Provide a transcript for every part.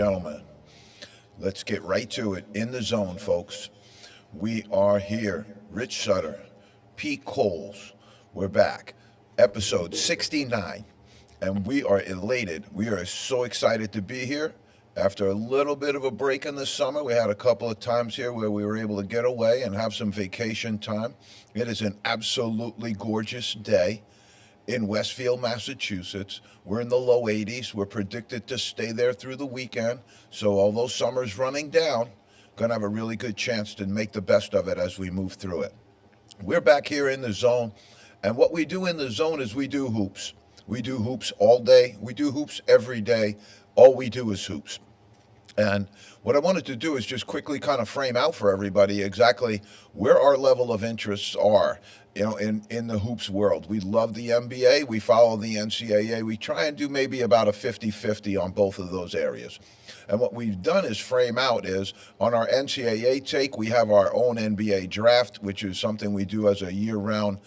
gentlemen, let's get right to it. In the zone, folks. We are here. Rich Sutter, Pete Coles. We're back. Episode 69. And we are elated. We are so excited to be here. After a little bit of a break in the summer, we had a couple of times here where we were able to get away and have some vacation time. It is an absolutely gorgeous day in Westfield, Massachusetts. We're in the low 80s. We're predicted to stay there through the weekend. So although summer's running down, going to have a really good chance to make the best of it as we move through it. We're back here in the zone, and what we do in the zone is we do hoops. We do hoops all day. We do hoops every day. All we do is hoops. And what I wanted to do is just quickly kind of frame out for everybody exactly where our level of interests are, in the hoops world. We love the NBA. We follow the NCAA. We try and do maybe about a 50-50 on both of those areas. And what we've done is frame out is on our NCAA take, we have our own NBA draft, which is something we do as a year-round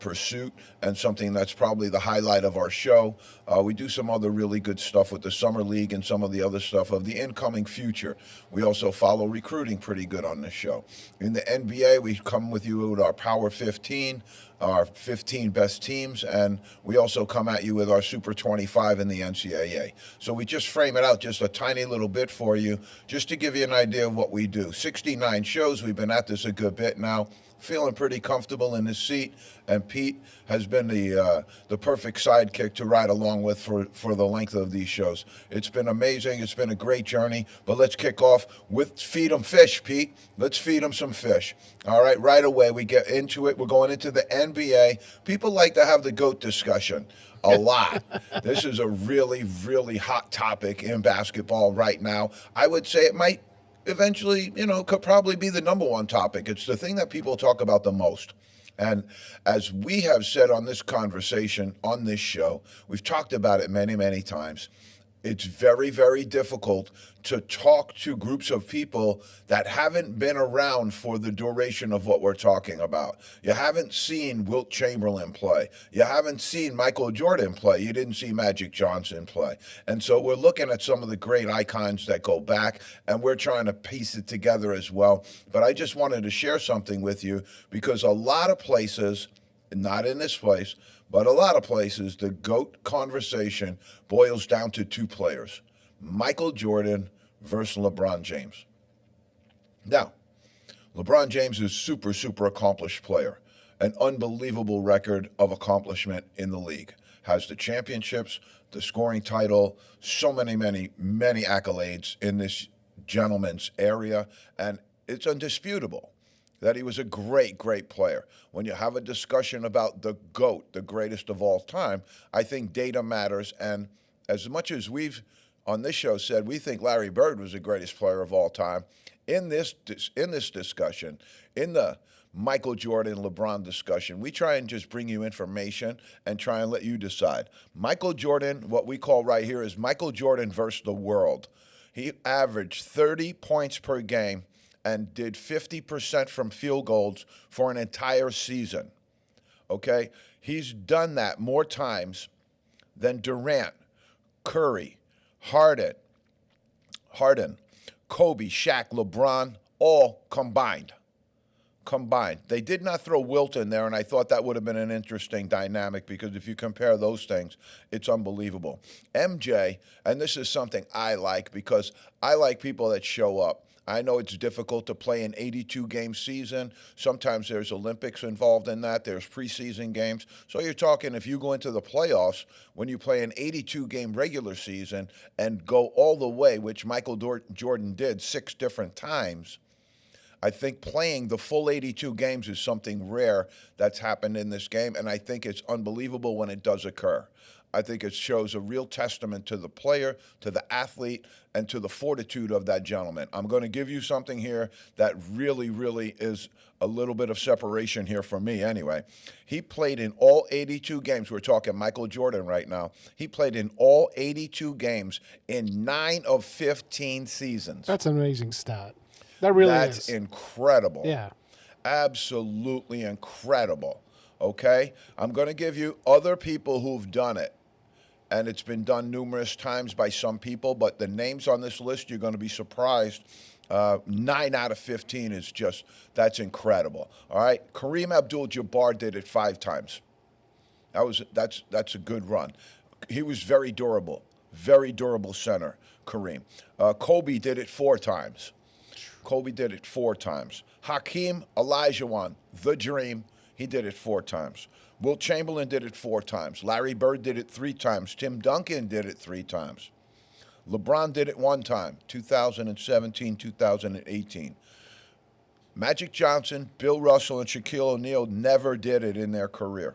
pursuit and something that's probably the highlight of our show. We do some other really good stuff with the Summer League and some of the other stuff of the incoming future. We also follow recruiting pretty good on this show. In the NBA, we come with you with our Power 15, our 15 best teams, and we also come at you with our Super 25 in the NCAA. So we just frame it out just a tiny little bit for you, just to give you an idea of what we do. 69 shows. We've been at this a good bit now. Feeling pretty comfortable in his seat, and Pete has been the perfect sidekick to ride along with for the length of these shows. It's been amazing. It's been a great journey. But let's kick off with Feed 'em Fish, Pete. Let's feed 'em some fish. All right away we get into it. We're going into the NBA. People like to have the GOAT discussion a lot. This is a really, really hot topic in basketball right now. I would say it might eventually, could probably be the number one topic. It's the thing that people talk about the most. And as we have said on this conversation, on this show, we've talked about it many, many times. It's very, very difficult to talk to groups of people that haven't been around for the duration of what we're talking about. You haven't seen Wilt Chamberlain play. You haven't seen Michael Jordan play. You didn't see Magic Johnson play. And so we're looking at some of the great icons that go back, and we're trying to piece it together as well. But I just wanted to share something with you because a lot of places, not in this place, but a lot of places, the GOAT conversation boils down to two players, Michael Jordan versus LeBron James. Now, LeBron James is a super, super accomplished player, an unbelievable record of accomplishment in the league. Has the championships, the scoring title, so many, many, many accolades in this gentleman's area, and it's undisputable that he was a great, great player. When you have a discussion about the GOAT, the greatest of all time, I think data matters. And as much as we've, on this show, said we think Larry Bird was the greatest player of all time, in this discussion, in the Michael Jordan, LeBron discussion, we try and just bring you information and try and let you decide. Michael Jordan, what we call right here is Michael Jordan versus the world. He averaged 30 points per game and did 50% from field goals for an entire season, okay? He's done that more times than Durant, Curry, Harden, Kobe, Shaq, LeBron, all combined. They did not throw Wilt in there, and I thought that would have been an interesting dynamic because if you compare those things, it's unbelievable. MJ, and this is something I like because I like people that show up. I know it's difficult to play an 82-game season. Sometimes there's Olympics involved in that. There's preseason games. So you're talking if you go into the playoffs, when you play an 82-game regular season and go all the way, which Michael Jordan did 6 different times, I think playing the full 82 games is something rare that's happened in this game, and I think it's unbelievable when it does occur. I think it shows a real testament to the player, to the athlete, and to the fortitude of that gentleman. I'm going to give you something here that really, really is a little bit of separation here for me anyway. He played in all 82 games. We're talking Michael Jordan right now. He played in all 82 games in 9 of 15 seasons. That's an amazing stat. That really is. That's incredible. Yeah. Absolutely incredible. Okay? I'm going to give you other people who've done it. and it's been done numerous times by some people, but the names on this list, you're going to be surprised. 9 out of 15 is just, that's incredible. All right, Kareem Abdul-Jabbar did it 5 times. That's a good run. He was very durable center, Kareem. Kobe did it 4 times. Hakeem Olajuwon, the Dream, he did it 4 times. Wilt Chamberlain did it 4 times. Larry Bird did it 3 times. Tim Duncan did it 3 times. LeBron did it 1 time, 2017, 2018. Magic Johnson, Bill Russell, and Shaquille O'Neal never did it in their career.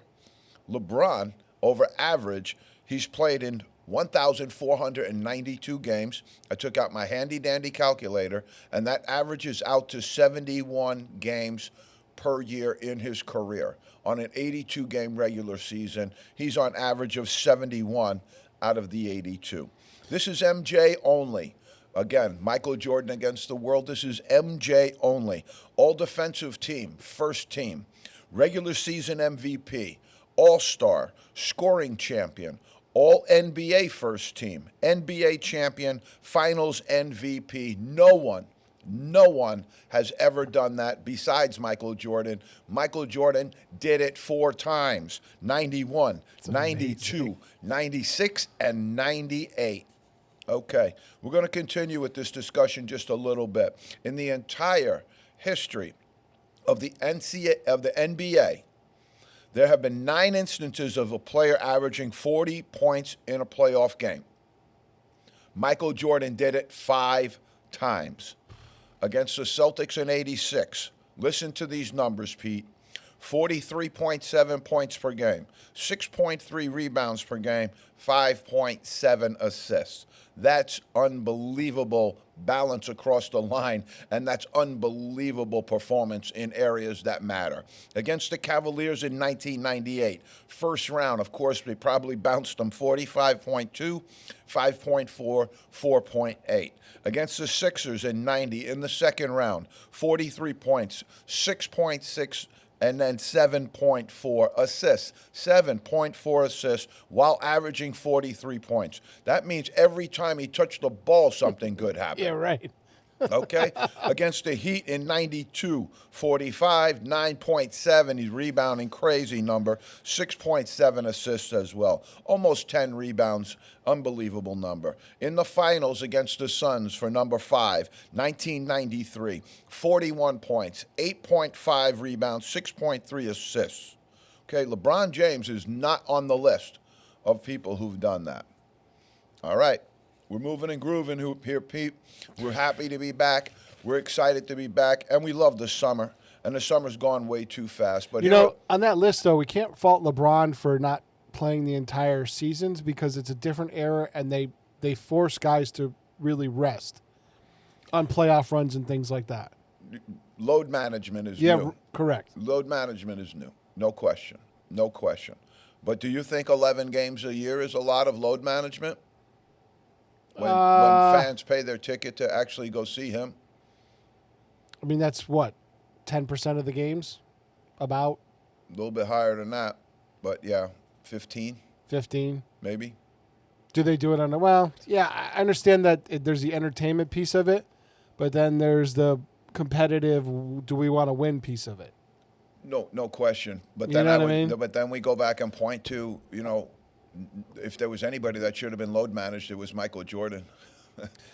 LeBron, over average, he's played in 1,492 games. I took out my handy-dandy calculator, and that averages out to 71 games per year in his career. On an 82-game regular season, he's on average of 71 out of the 82. This is MJ only. Again, Michael Jordan against the world. This is MJ only. All defensive team, first team, regular season MVP, All-Star, scoring champion, All NBA first team, NBA champion, Finals MVP. No one has ever done that besides Michael Jordan. Michael Jordan did it 4 times, 91, 92, 96, and 98. Okay, we're going to continue with this discussion just a little bit. In the entire history of the NBA, there have been 9 instances of a player averaging 40 points in a playoff game. Michael Jordan did it 5 times. Against the Celtics in '86. Listen to these numbers, Pete. 43.7 points per game, 6.3 rebounds per game, 5.7 assists. That's unbelievable balance across the line, and that's unbelievable performance in areas that matter. Against the Cavaliers in 1998, first round, of course, they probably bounced them 45.2, 5.4, 4.8. Against the Sixers in 90 in the second round, 43 points, 6.6, and then 7.4 assists. 7.4 assists while averaging 43 points. That means every time he touched the ball, something good happened. Yeah, right. Okay? Against the Heat in 92, 45, 9.7. He's rebounding, crazy number. 6.7 assists as well. Almost 10 rebounds, unbelievable number. In the finals against the Suns for number 5, 1993, 41 points, 8.5 rebounds, 6.3 assists. Okay, LeBron James is not on the list of people who've done that. All right. We're moving and grooving here, Pete. We're happy to be back. We're excited to be back, and we love the summer. And the summer's gone way too fast. But on that list, though, we can't fault LeBron for not playing the entire seasons because it's a different era, and they force guys to really rest on playoff runs and things like that. Load management is new. Yeah, correct. Load management is new. No question. No question. But do you think 11 games a year is a lot of load management? When fans pay their ticket to actually go see him? I mean, that's what, 10% of the games? About? A little bit higher than that. But, yeah, 15. 15. Maybe. Do they do it on the... Well, yeah, I understand that there's the entertainment piece of it, but then there's the competitive, do we want to win piece of it? No question. But then But then we go back and point to, if there was anybody that should have been load managed, it was Michael Jordan.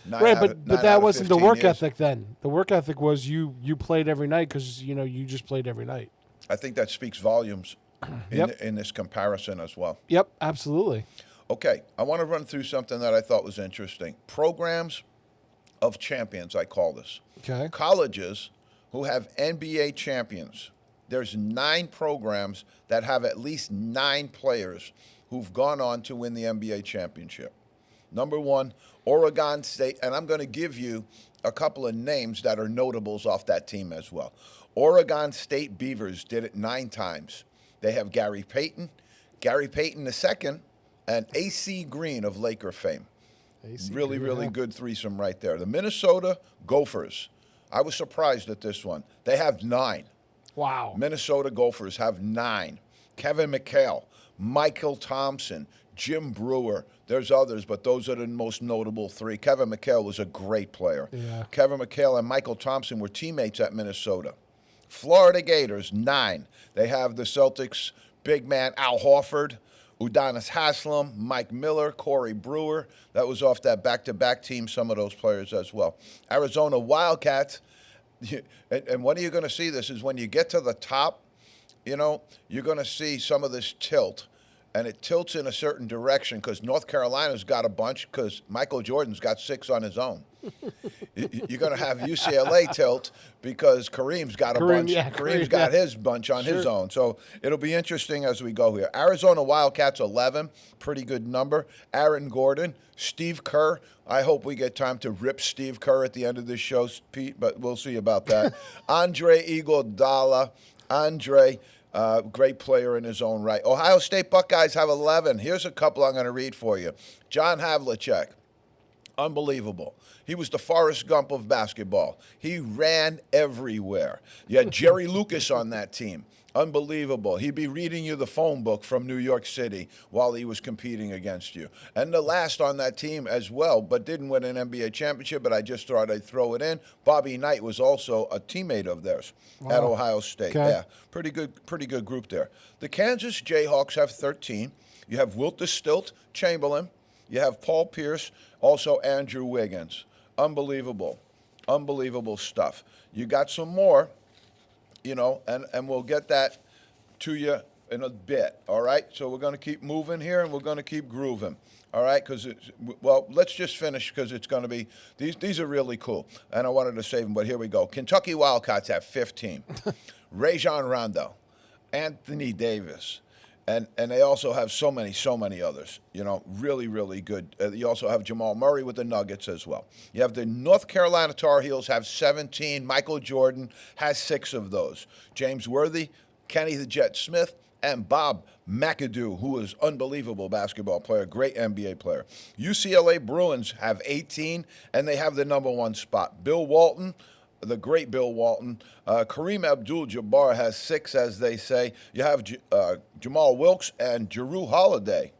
Right, but that wasn't the work ethic then. The work ethic was you played every night because, you just played every night. I think that speaks volumes in this comparison as well. Yep, absolutely. Okay, I want to run through something that I thought was interesting. Programs of champions, I call this. Okay. Colleges who have NBA champions. There's 9 programs that have at least 9 players who've gone on to win the NBA championship. Number 1, Oregon State, and I'm going to give you a couple of names that are notables off that team as well. Oregon State Beavers did it 9 times. They have Gary Payton II, and A.C. Green of Laker fame. Really good threesome right there. The Minnesota Gophers. I was surprised at this one. They have 9. Wow. Minnesota Gophers have 9. Kevin McHale, Michael Thompson, Jim Brewer. There's others, but those are the most notable three. Kevin McHale was a great player. Yeah. Kevin McHale and Michael Thompson were teammates at Minnesota. Florida Gators, 9. They have the Celtics big man Al Horford, Udonis Haslem, Mike Miller, Corey Brewer. That was off that back-to-back team, some of those players as well. Arizona Wildcats, and when are you going to see this is when you get to the top, you're going to see some of this tilt. And it tilts in a certain direction because North Carolina's got a bunch because Michael Jordan's got 6 on his own. You're going to have UCLA tilt because Kareem's got a bunch. Yeah, Kareem's got his bunch on his own. So it'll be interesting as we go here. Arizona Wildcats 11, pretty good number. Aaron Gordon, Steve Kerr. I hope we get time to rip Steve Kerr at the end of this show, Pete, but we'll see about that. Andre Iguodala. Great player in his own right. Ohio State Buckeyes have 11. Here's a couple I'm going to read for you. John Havlicek, unbelievable. He was the Forrest Gump of basketball. He ran everywhere. You had Jerry Lucas on that team. Unbelievable. He'd be reading you the phone book from New York City while he was competing against you. And the last on that team as well, but didn't win an NBA championship, but I just thought I'd throw it in. Bobby Knight was also a teammate of theirs at Ohio State. Okay. Yeah, pretty good group there. The Kansas Jayhawks have 13. You have Wilt the Stilt Chamberlain. You have Paul Pierce, also Andrew Wiggins. Unbelievable stuff. You got some more. And we'll get that to you in a bit, all right? So we're going to keep moving here, and we're going to keep grooving, all right? Let's just finish because it's going to be – these are really cool, and I wanted to save them, but here we go. Kentucky Wildcats have 15. Rajon Rondo, Anthony Davis, and they also have so many others, really, really good. You also have Jamal Murray with the Nuggets as well. You have the North Carolina Tar Heels have 17. Michael Jordan has 6 of those. James Worthy, Kenny the Jet Smith, and Bob McAdoo, who is unbelievable basketball player, great NBA player. UCLA Bruins have 18, and they have the number 1 spot. Bill Walton, the great Bill Walton. Kareem Abdul-Jabbar has 6, as they say. You have Jamal Wilkes and Jrue Holiday.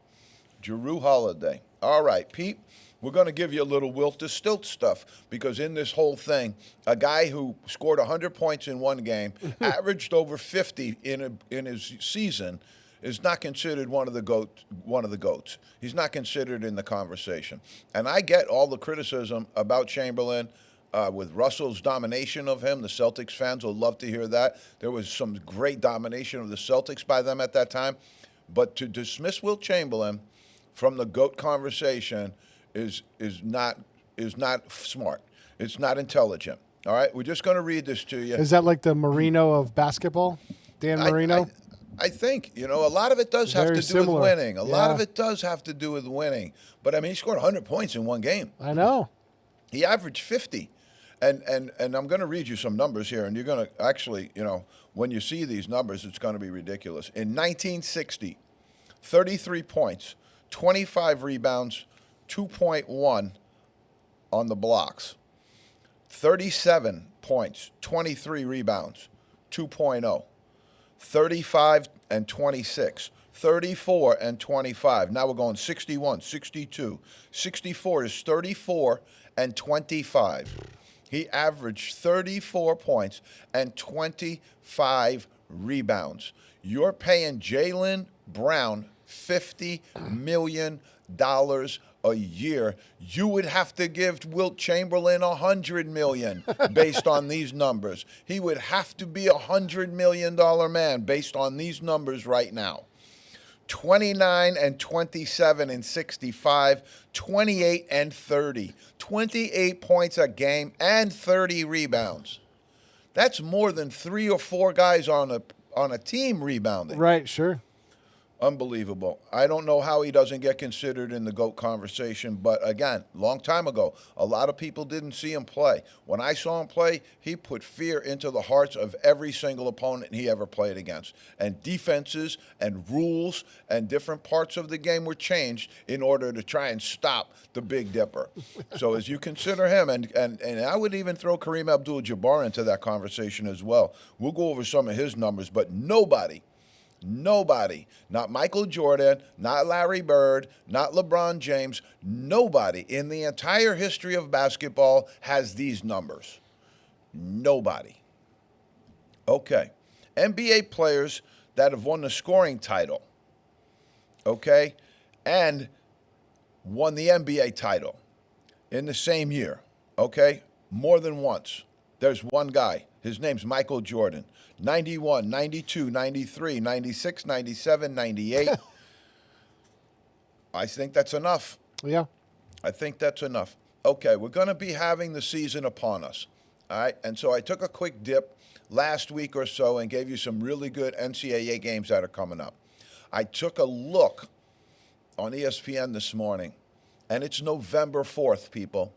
All right, Pete, we're going to give you a little Wilt to Stilt stuff because in this whole thing, a guy who scored 100 points in one game, averaged over 50 in his season, is not considered one of the goats. He's not considered in the conversation. And I get all the criticism about Chamberlain. With Russell's domination of him, the Celtics fans will love to hear that. There was some great domination of the Celtics by them at that time. But to dismiss Wilt Chamberlain from the GOAT conversation is not smart. It's not intelligent. All right? We're just going to read this to you. Is that like the Marino of basketball? Dan Marino? I think, a lot of it does have to do similar. with winning. A lot of it does have to do with winning. But, he scored 100 points in one game. I know. He averaged 50. And I'm going to read you some numbers here, and you're going to actually, when you see these numbers, it's going to be ridiculous. In 1960, 33 points, 25 rebounds, 2.1 on the blocks. 37 points, 23 rebounds, 2.0. 35 and 26. 34 and 25. Now we're going 61, 62. 64 is 34 and 25. He averaged 34 points and 25 rebounds. You're paying Jaylen Brown $50 million a year. You would have to give Wilt Chamberlain $100 million based on these numbers. He would have to be $100 million man based on these numbers right now. 29 and 27 and 65, 28 and 30, 28 points a game and 30 rebounds. That's more than 3 or 4 guys on a team rebounding. Right, sure. Unbelievable. I don't know how he doesn't get considered in the GOAT conversation, but again, long time ago, a lot of people didn't see him play. When I saw him play, he put fear into the hearts of every single opponent he ever played against. And defenses and rules and different parts of the game were changed in order to try and stop the Big Dipper. So as you consider him, and I would even throw Kareem Abdul-Jabbar into that conversation as well. We'll go over some of his numbers, but nobody Nobody, not Michael Jordan, not Larry Bird, not LeBron James, nobody in the entire history of basketball has these numbers. Nobody. Okay. NBA players that have won the scoring title, okay, and won the NBA title in the same year, okay, more than once. There's one guy. His name's Michael Jordan. 91, 92, 93, 96, 97, 98. I think that's enough. Yeah. I think that's enough. Okay, we're going to be having the season upon us. All right, and so I took a quick dip last week or so and gave you some really good NCAA games that are coming up. I took a look on ESPN this morning, and it's November 4th, people.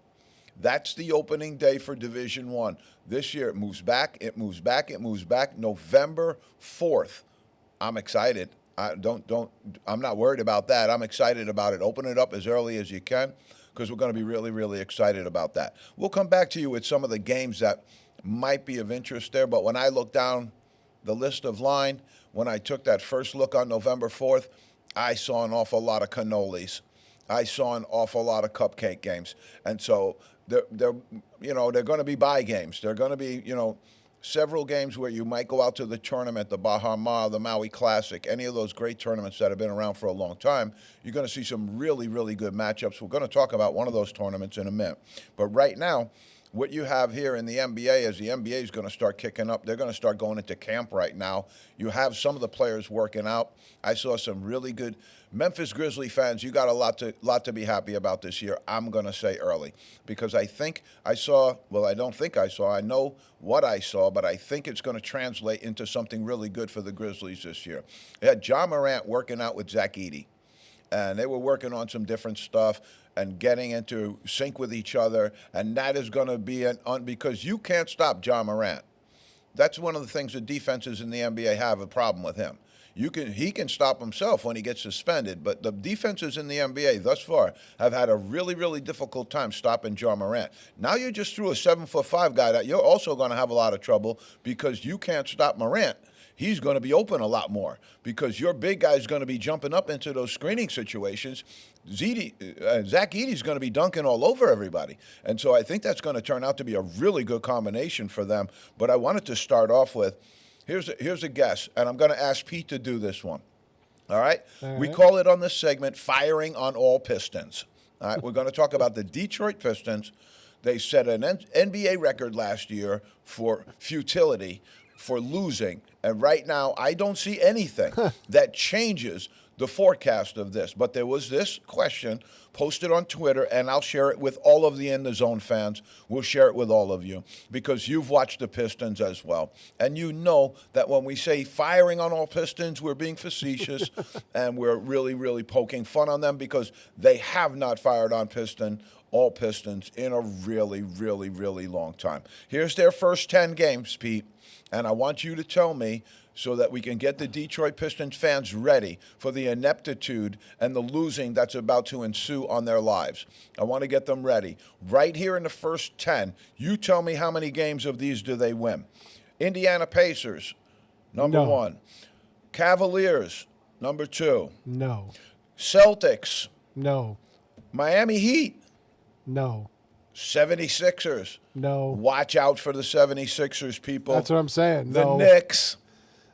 That's the opening day for Division I. This year it moves back, it moves back, it moves back. November 4th. I'm excited. I'm not worried about that. I'm excited about it. Open it up as early as you can because we're going to be really, really excited about that. We'll come back to you with some of the games that might be of interest there, but when I look down the list of line, when I took that first look on November 4th, I saw an awful lot of cannolis. I saw an awful lot of cupcake games. And so they're going to be bye games. They're going to be, several games where you might go out to the tournament, the Baha Ma, the Maui Classic, any of those great tournaments that have been around for a long time. You're going to see some really, really good matchups. We're going to talk about one of those tournaments in a minute. But right now, what you have here in the NBA is the NBA is going to start kicking up. They're going to start going into camp right now. You have some of the players working out. I saw some really good Memphis Grizzly fans. You got a lot to be happy about this year. I'm going to say early because I think I saw. Well, I don't think I saw. I know what I saw, but I think it's going to translate into something really good for the Grizzlies this year. They had Ja Morant working out with Zach Edey, and they were working on some different stuff and getting into sync with each other, and that is going to be because you can't stop Ja Morant. That's one of the things that defenses in the NBA have a problem with him. He can stop himself when he gets suspended, but the defenses in the NBA thus far have had a really, really difficult time stopping Ja Morant. Now you just threw a 7'5" guy that you're also going to have a lot of trouble because you can't stop Morant. He's going to be open a lot more because your big guy is going to be jumping up into those screening situations. Zach Edey's going to be dunking all over everybody. And so I think that's going to turn out to be a really good combination for them. But I wanted to start off with, here's a guess, and I'm going to ask Pete to do this one. All right? We call it on this segment, Firing on All Pistons. All right? We're going to talk about the Detroit Pistons. They set an NBA record last year for futility, for losing. And right now, I don't see anything that changes the forecast of this. But there was this question posted on Twitter, and I'll share it with all of the In the Zone fans. We'll share it with all of you because you've watched the Pistons as well. And you know that when we say firing on all Pistons, we're being facetious and we're really, really poking fun on them because they have not fired on all Pistons in a really, really, really long time. Here's their first 10 games, Pete. And I want you to tell me so that we can get the Detroit Pistons fans ready for the ineptitude and the losing that's about to ensue on their lives. I want to get them ready. Right here in the first 10, you tell me how many games of these do they win. Indiana Pacers, number 1. Cavaliers, number 2. No. Celtics. No. Miami Heat. No. 76ers. No. Watch out for the 76ers, people. That's what I'm saying. The No. Knicks.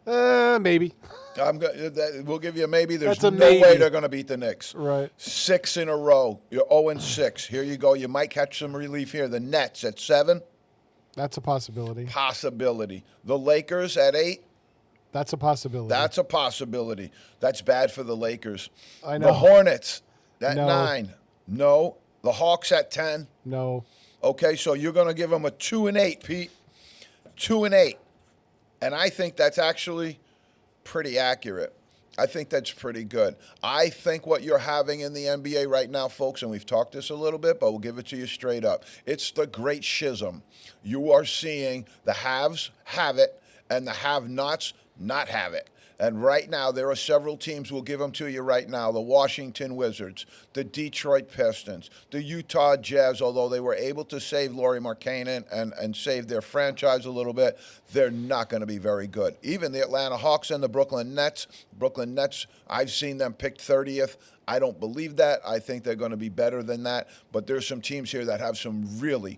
Maybe. We'll give you a maybe. There's That's a no way maybe. they're going to beat the Knicks. Right. 6 in a row. You're 0-6. Here you go. You might catch some relief here. The Nets at 7. That's a possibility. Possibility. The Lakers at 8. That's a possibility. That's a possibility. That's bad for the Lakers. I know. The Hornets at No. 9. No. The Hawks at 10. No. Okay, so you're going to give them a 2-8, Pete. 2-8. And I think that's actually pretty accurate. I think that's pretty good. I think what you're having in the NBA right now, folks, and we've talked this a little bit, but we'll give it to you straight up. It's the great schism. You are seeing the haves have it and the have-nots not have it. And right now, there are several teams, we'll give them to you right now. The Washington Wizards, the Detroit Pistons, the Utah Jazz, although they were able to save Lauri Markkanen and save their franchise a little bit, they're not going to be very good. Even the Atlanta Hawks and the Brooklyn Nets. Brooklyn Nets, I've seen them picked 30th. I don't believe that. I think they're going to be better than that. But there's some teams here that have some really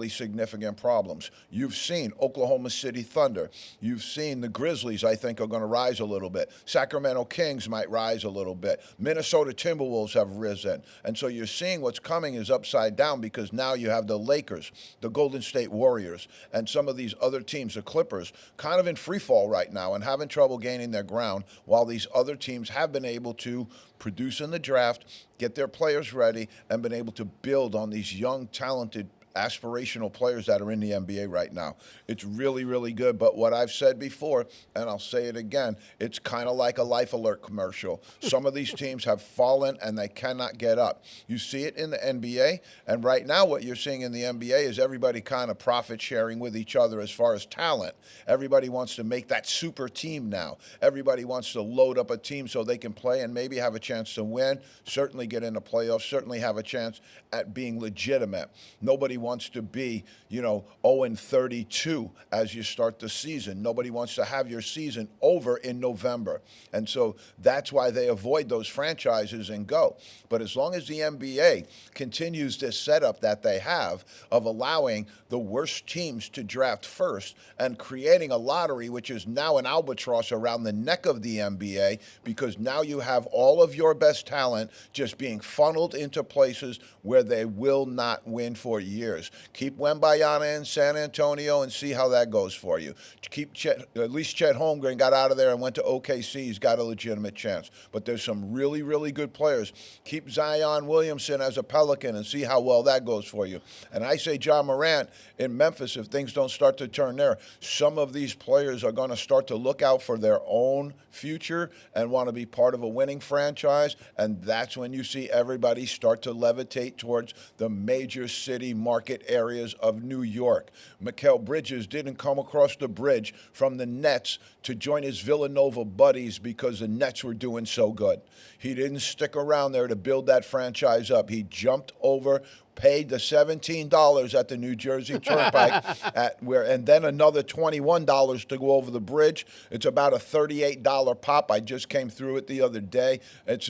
significant problems. You've seen Oklahoma City Thunder. You've seen the Grizzlies, I think, are going to rise a little bit. Sacramento Kings might rise a little bit. Minnesota Timberwolves have risen. And so you're seeing what's coming is upside down because now you have the Lakers, the Golden State Warriors, and some of these other teams, the Clippers, kind of in free fall right now and having trouble gaining their ground, while these other teams have been able to produce in the draft, get their players ready, and been able to build on these young, talented aspirational players that are in the NBA right now. It's really good. But what I've said before, and I'll say it again, it's kind of like a Life Alert commercial. Some of these teams have fallen and they cannot get up. You see it in the NBA, and right now what you're seeing in the NBA is everybody kind of profit sharing with each other as far as talent. Everybody wants to make that super team now. Everybody wants to load up a team so they can play and maybe have a chance to win, certainly get into playoffs, certainly have a chance at being legitimate. Nobody wants to be, 0-32 as you start the season. Nobody wants to have your season over in November. And so that's why they avoid those franchises and go. But as long as the NBA continues this setup that they have of allowing the worst teams to draft first and creating a lottery, which is now an albatross around the neck of the NBA, because now you have all of your best talent just being funneled into places where they will not win for years. Keep Wembanyama in San Antonio and see how that goes for you. Keep at least Chet Holmgren got out of there and went to OKC. He's got a legitimate chance. But there's some really good players. Keep Zion Williamson as a Pelican and see how well that goes for you. And I say John Morant in Memphis, if things don't start to turn there, some of these players are going to start to look out for their own future and want to be part of a winning franchise. And that's when you see everybody start to levitate towards the major city market areas of New York. Mikal Bridges didn't come across the bridge from the Nets to join his Villanova buddies because the Nets were doing so good. He didn't stick around there to build that franchise up. He jumped over, paid the $17 at the New Jersey Turnpike, and then another $21 to go over the bridge. It's about a $38 pop. I just came through it the other day. It's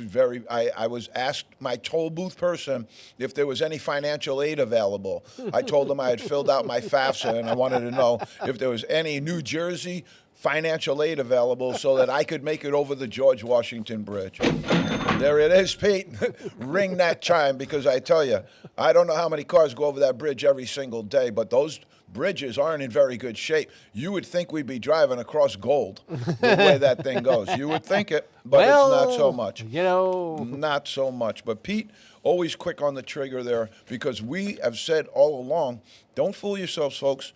I was asked my toll booth person if there was any financial aid available. I told them I had filled out my FAFSA and I wanted to know if there was any New Jersey financial aid available so that I could make it over the George Washington Bridge. There it is, Pete. Ring that chime, because I tell you, I don't know how many cars go over that bridge every single day, but those bridges aren't in very good shape. You would think we'd be driving across gold the way that thing goes. You would think it, but it's not so much. Not so much. But Pete, always quick on the trigger there, because we have said all along, don't fool yourselves, folks.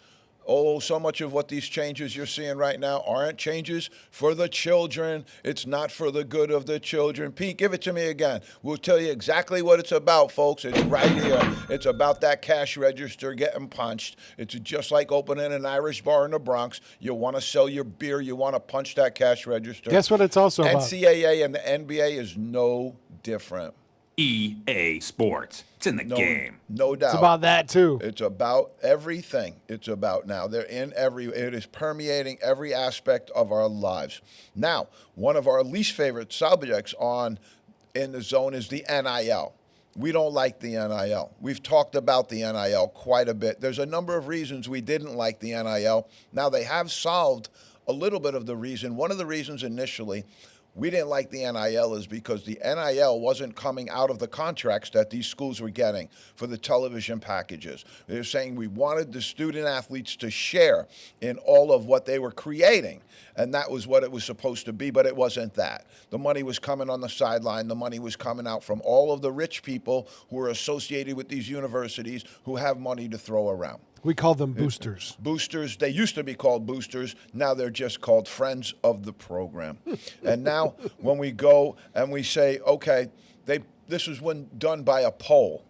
Oh, so much of what these changes you're seeing right now aren't changes for the children. It's not for the good of the children. Pete, give it to me again. We'll tell you exactly what it's about, folks. It's right here. It's about that cash register getting punched. It's just like opening an Irish bar in the Bronx. You want to sell your beer. You want to punch that cash register. Guess what it's also about? NCAA and the NBA is no different. EA Sports. It's in the game. No doubt. It's about that too. It's about everything. It's about now. It is permeating every aspect of our lives. Now, one of our least favorite subjects in the zone is the NIL. We don't like the NIL. We've talked about the NIL quite a bit. There's a number of reasons we didn't like the NIL. Now, they have solved a little bit of the reason. One of the reasons initially we didn't like the NIL is because the NIL wasn't coming out of the contracts that these schools were getting for the television packages. They're saying we wanted the student athletes to share in all of what they were creating, and that was what it was supposed to be, but it wasn't that. The money was coming on the sideline. The money was coming out from all of the rich people who are associated with these universities who have money to throw around. We call them boosters. Boosters. They used to be called boosters. Now they're just called friends of the program. And now when we go and we say, okay, this was done by a poll.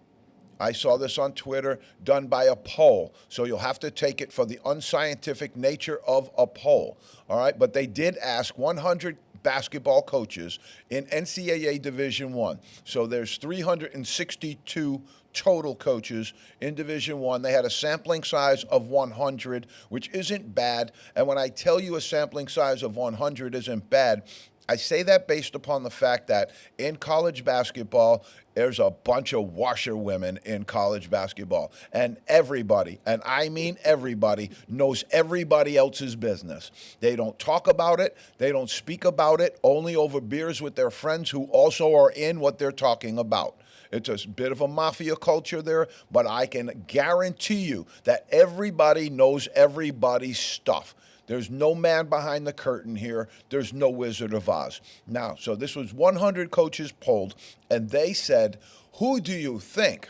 I saw this on Twitter, done by a poll. So you'll have to take it for the unscientific nature of a poll. All right, but they did ask 100 basketball coaches in NCAA Division One. So there's 362 total coaches in Division One. They had a sampling size of 100, which isn't bad. And when I tell you a sampling size of 100 isn't bad, I say that based upon the fact that in college basketball, there's a bunch of washerwomen in college basketball. And everybody, and I mean everybody, knows everybody else's business. They don't talk about it. They don't speak about it, only over beers with their friends who also are in what they're talking about. It's a bit of a mafia culture there, but I can guarantee you that everybody knows everybody's stuff. There's no man behind the curtain here. There's no Wizard of Oz. Now, so this was 100 coaches polled, and they said, who do you think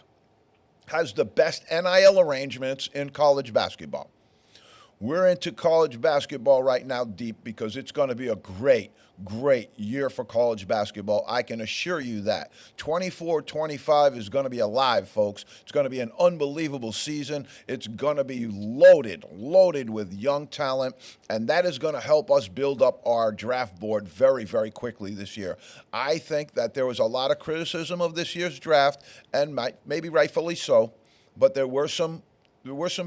has the best NIL arrangements in college basketball? We're into college basketball right now deep because it's going to be a great year for college basketball. I can assure you that. 24-25 is going to be alive, folks. It's going to be an unbelievable season. It's going to be loaded with young talent, and that is going to help us build up our draft board very, very quickly this year. I think that there was a lot of criticism of this year's draft, and maybe rightfully so, but there were some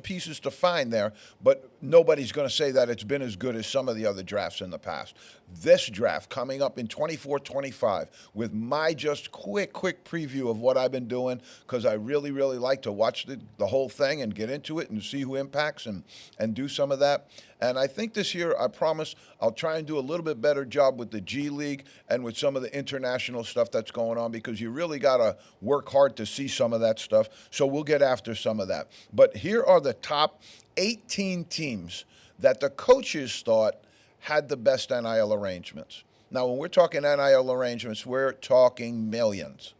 pieces to find there, but nobody's going to say that it's been as good as some of the other drafts in the past. This draft coming up in 24-25 with my just quick preview of what I've been doing, because I really like to watch the whole thing and get into it and see who impacts and do some of that. And I think this year, I promise, I'll try and do a little bit better job with the G League and with some of the international stuff that's going on, because you really got to work hard to see some of that stuff. So we'll get after some of that. But here are the top 18 teams that the coaches thought had the best NIL arrangements. Now, when we're talking NIL arrangements, we're talking millions,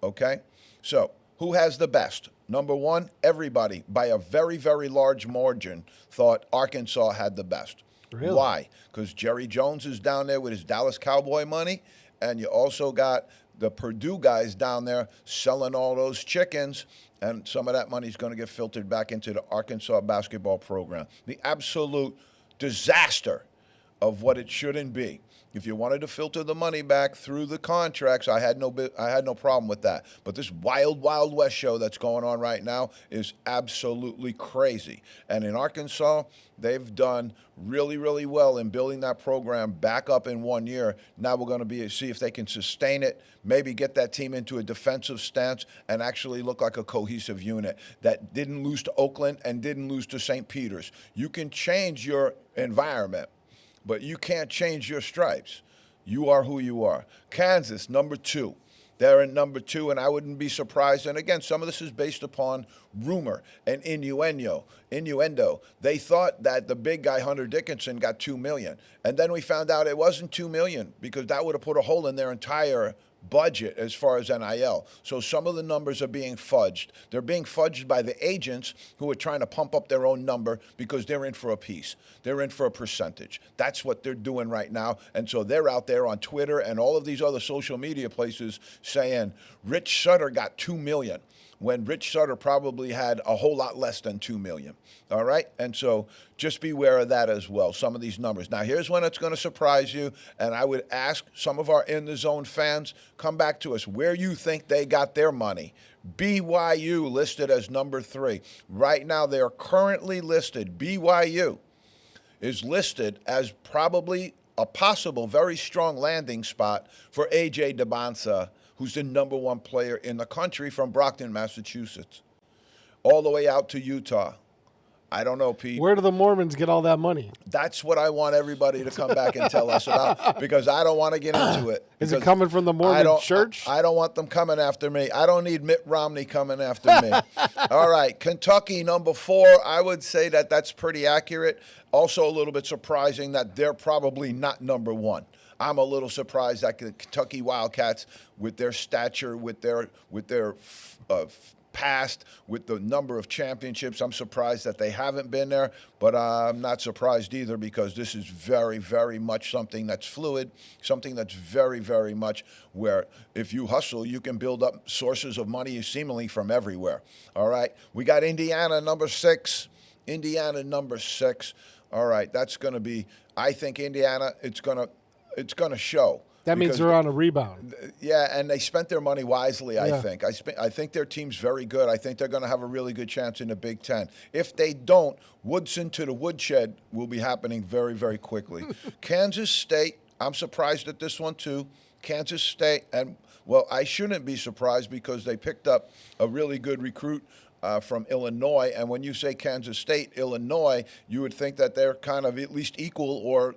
okay? So who has the best? Number one, everybody, by a very large margin, thought Arkansas had the best. Really? Why? Because Jerry Jones is down there with his Dallas Cowboy money, and you also got the Purdue guys down there selling all those chickens, and some of that money is going to get filtered back into the Arkansas basketball program. The absolute disaster of what it shouldn't be. If you wanted to filter the money back through the contracts, I had no problem with that. But this wild west show that's going on right now is absolutely crazy. And in Arkansas, they've done really well in building that program back up in 1 year. Now we're going to see if they can sustain it, maybe get that team into a defensive stance and actually look like a cohesive unit that didn't lose to Oakland and didn't lose to St. Peter's. You can change your environment, but you can't change your stripes. You are who you are. Kansas, number 2. They're in number 2, and I wouldn't be surprised. And again, some of this is based upon rumor and innuendo. They thought that the big guy, Hunter Dickinson, got $2 million. And then we found out it wasn't $2 million, because that would have put a hole in their entire budget as far as NIL. So some of the numbers are being fudged. They're being fudged by the agents who are trying to pump up their own number because they're in for a piece. They're in for a percentage. That's what they're doing right now. And so they're out there on Twitter and all of these other social media places saying Rich Sutter got $2 million, when Rich Sutter probably had a whole lot less than $2 million. All right? And so just beware of that as well, some of these numbers. Now, here's when it's going to surprise you, and I would ask some of our In the Zone fans, come back to us where you think they got their money. BYU listed as number 3. Right now, they are currently listed. BYU is listed as probably a possible very strong landing spot for A.J. Debonsa, who's the number 1 player in the country from Brockton, Massachusetts, all the way out to Utah. I don't know, Pete. Where do the Mormons get all that money? That's what I want everybody to come back and tell us about, because I don't want to get into it. Is it coming from the Mormon church? I don't want them coming after me. I don't need Mitt Romney coming after me. All right, Kentucky, number 4. I would say that that's pretty accurate. Also a little bit surprising that they're probably not number 1. I'm a little surprised that the Kentucky Wildcats, with their stature, with their past with the number of championships. I'm surprised that they haven't been there, but I'm not surprised either because this is very, very much something that's fluid, something that's very, very much where if you hustle, you can build up sources of money seemingly from everywhere. All right, we got Indiana number 6. Indiana number 6. All right, that's going to be. I think Indiana. It's gonna show. That means because they're on a rebound. Yeah, and they spent their money wisely, I Yeah. think. I think their team's very good. I think they're going to have a really good chance in the Big Ten. If they don't, Woodson to the woodshed will be happening very, very quickly. Kansas State, I'm surprised at this one too. Kansas State, and well, I shouldn't be surprised because they picked up a really good recruit from Illinois. And when you say Kansas State, Illinois, you would think that they're kind of at least equal or,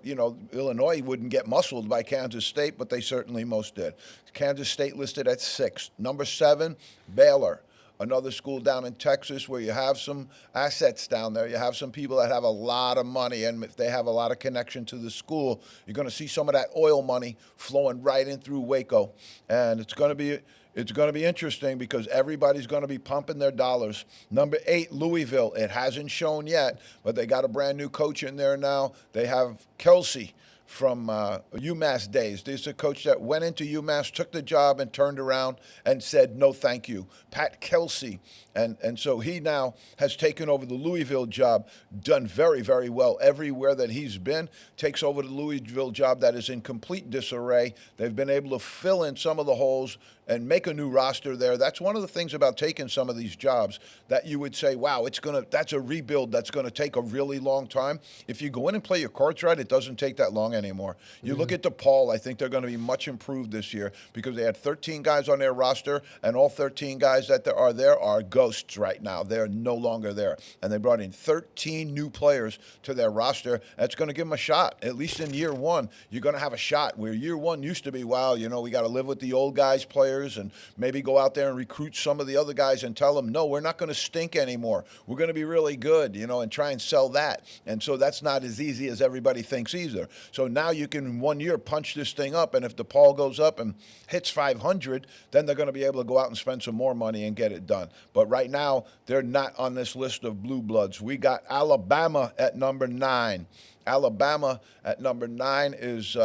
Illinois wouldn't get muscled by Kansas State, but they certainly most did. Kansas State listed at 6. Number 7, Baylor. Another school down in Texas where you have some assets down there. You have some people that have a lot of money, and if they have a lot of connection to the school, you're going to see some of that oil money flowing right in through Waco. And it's going to be interesting because everybody's going to be pumping their dollars. Number 8, Louisville. It hasn't shown yet, but they got a brand new coach in there now. They have Kelsey from UMass days. There's a coach that went into UMass, took the job, and turned around and said, no, thank you. Pat Kelsey. And so he now has taken over the Louisville job, done very, very well everywhere that he's been, takes over the Louisville job that is in complete disarray. They've been able to fill in some of the holes and make a new roster there. That's one of the things about taking some of these jobs that you would say, wow, that's a rebuild that's going to take a really long time. If you go in and play your cards right, it doesn't take that long anymore. You look at DePaul, I think they're going to be much improved this year because they had 13 guys on their roster, and all 13 guys that are there are ghosts right now. They're no longer there. And they brought in 13 new players to their roster. That's going to give them a shot. At least in year one, you're going to have a shot where year one used to be, wow, we got to live with the old guys players and maybe go out there and recruit some of the other guys and tell them, no, we're not going to stink anymore. We're going to be really good, and try and sell that. And so that's not as easy as everybody thinks either. So now you can, in 1 year, punch this thing up, and if DePaul goes up and hits 500, then they're going to be able to go out and spend some more money and get it done. But right now, they're not on this list of blue bloods. We got Alabama at number 9. Alabama at number 9 is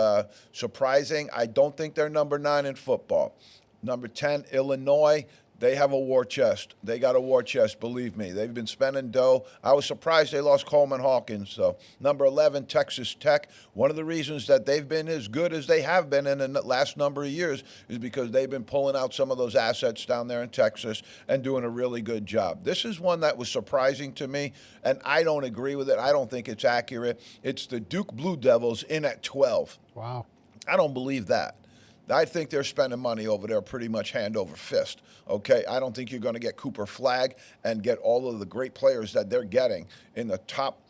surprising. I don't think they're number 9 in football. Number 10, Illinois. They have a war chest. They got a war chest, believe me. They've been spending dough. I was surprised they lost Coleman Hawkins. So, number 11, Texas Tech. One of the reasons that they've been as good as they have been in the last number of years is because they've been pulling out some of those assets down there in Texas and doing a really good job. This is one that was surprising to me, and I don't agree with it. I don't think it's accurate. It's the Duke Blue Devils in at 12. Wow. I don't believe that. I think they're spending money over there pretty much hand over fist, okay? I don't think you're going to get Cooper Flagg and get all of the great players that they're getting in the top,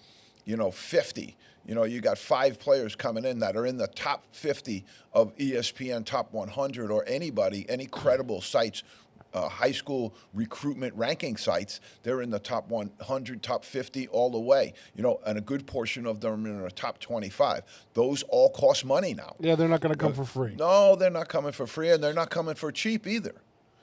50. You got 5 players coming in that are in the top 50 of ESPN Top 100 or any credible sites, high school recruitment ranking sites. They're in the top 100, top 50 all the way, and a good portion of them are in the top 25. Those all cost money now. Yeah, they're not going to come for free. No, they're not coming for free, and they're not coming for cheap either.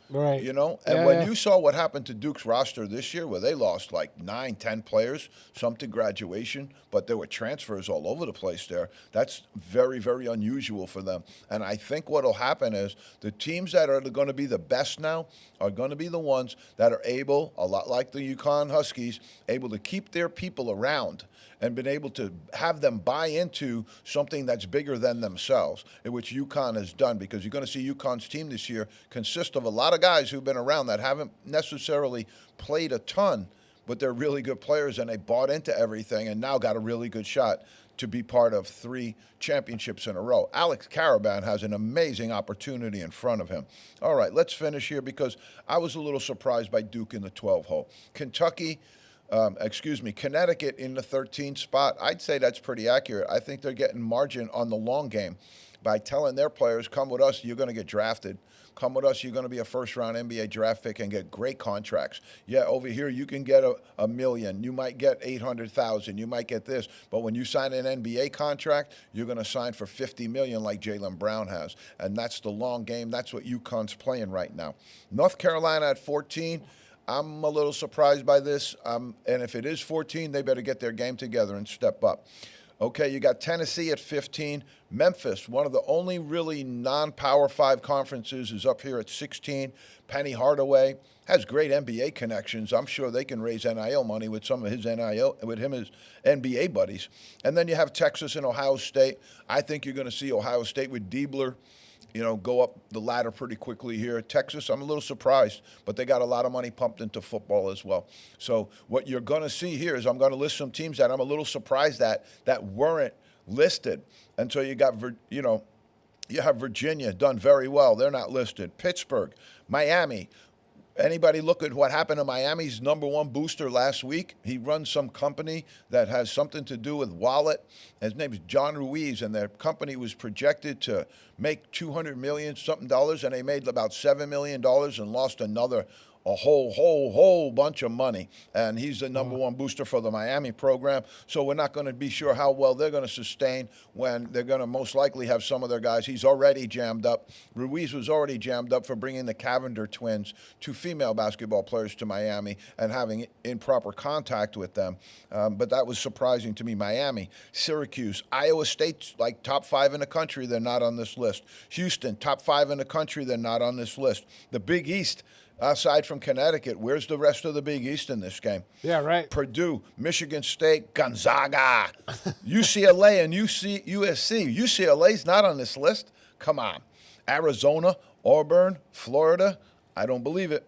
Right. And when you saw what happened to Duke's roster this year, where they lost like 9, 10 players, some to graduation, but there were transfers all over the place there. That's very, very unusual for them. And I think what will happen is the teams that are going to be the best now are going to be the ones that are able, a lot like the UConn Huskies, able to keep their people around and been able to have them buy into something that's bigger than themselves, which UConn has done, because you're going to see UConn's team this year consist of a lot of guys who've been around that haven't necessarily played a ton, but they're really good players, and they bought into everything and now got a really good shot to be part of 3 championships in a row. Alex Caravan has an amazing opportunity in front of him. All right, let's finish here because I was a little surprised by Duke in the 12 hole. Connecticut in the 13th spot. I'd say that's pretty accurate. I think they're getting margin on the long game by telling their players, come with us, you're going to get drafted. Come with us, you're going to be a first-round NBA draft pick and get great contracts. Yeah, over here you can get a million. You might get 800,000. You might get this. But when you sign an NBA contract, you're going to sign for $50 million like Jaylen Brown has. And that's the long game. That's what UConn's playing right now. North Carolina at 14. I'm a little surprised by this. And if it is 14, they better get their game together and step up. Okay, you got Tennessee at 15. Memphis, one of the only really non-Power 5 conferences, is up here at 16. Penny Hardaway has great NBA connections. I'm sure they can raise NIL money with some of his NIL, with his NBA buddies. And then you have Texas and Ohio State. I think you're going to see Ohio State with Diebler, go up the ladder pretty quickly here. Texas, I'm a little surprised, but they got a lot of money pumped into football as well. So what you're going to see here is I'm going to list some teams that I'm a little surprised that weren't listed. And so you got, you have Virginia done very well. They're not listed. Pittsburgh, Miami. Anybody look at what happened to Miami's number one booster last week? He runs some company that has something to do with wallet. His name is John Ruiz, and their company was projected to make $200 million something dollars, and they made about $7 million and lost a whole bunch of money. And he's the number one booster for the Miami program. So we're not going to be sure how well they're going to sustain when they're going to most likely have some of their guys. He's already jammed up. Ruiz was already jammed up for bringing the Cavender twins, two female basketball players, to Miami and having improper contact with them. But that was surprising to me. Miami, Syracuse, Iowa State, like top 5 in the country, they're not on this list. Houston, top 5 in the country, they're not on this list. The Big East, aside from Connecticut, where's the rest of the Big East in this game? Yeah, right. Purdue, Michigan State, Gonzaga, UCLA, and USC. UCLA's not on this list. Come on. Arizona, Auburn, Florida. I don't believe it.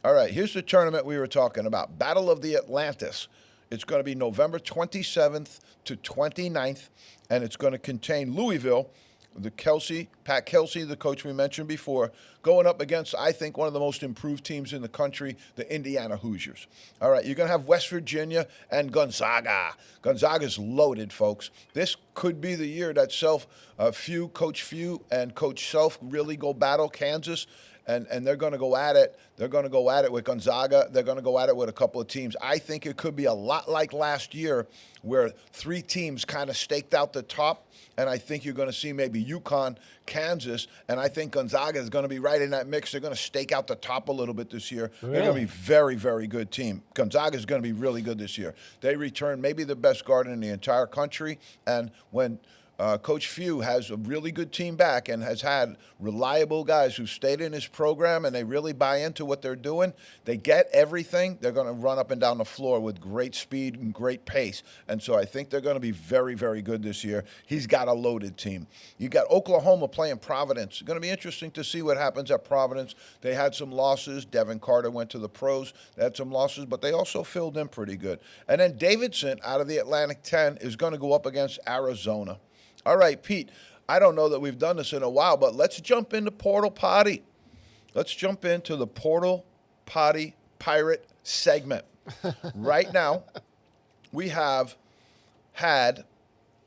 All right, here's the tournament we were talking about. Battle of the Atlantis. It's going to be November 27th to 29th, and it's going to contain Louisville, Pat Kelsey, the coach we mentioned before, going up against, I think, one of the most improved teams in the country, the Indiana Hoosiers. All right, you're going to have West Virginia and Gonzaga. Gonzaga's loaded, folks. This could be the year that Coach Few and Coach Self really go battle Kansas. And they're going to go at it. They're going to go at it with Gonzaga. They're going to go at it with a couple of teams. I think it could be a lot like last year where 3 teams kind of staked out the top. And I think you're going to see maybe UConn, Kansas, and I think Gonzaga is going to be right in that mix. They're going to stake out the top a little bit this year. Really? They're going to be very, very good team. Gonzaga is going to be really good this year. They return maybe the best guard in the entire country. And when Coach Few has a really good team back and has had reliable guys who stayed in his program and they really buy into what they're doing. They get everything. They're going to run up and down the floor with great speed and great pace. And so I think they're going to be very, very good this year. He's got a loaded team. You got Oklahoma playing Providence. It's going to be interesting to see what happens at Providence. They had some losses. Devin Carter went to the pros. They had some losses, but they also filled in pretty good. And then Davidson out of the Atlantic 10 is going to go up against Arizona. All right, Pete, I don't know that we've done this in a while, but let's jump into Portal Potty. Let's jump into the Portal Potty Pirate segment. Right now, we have had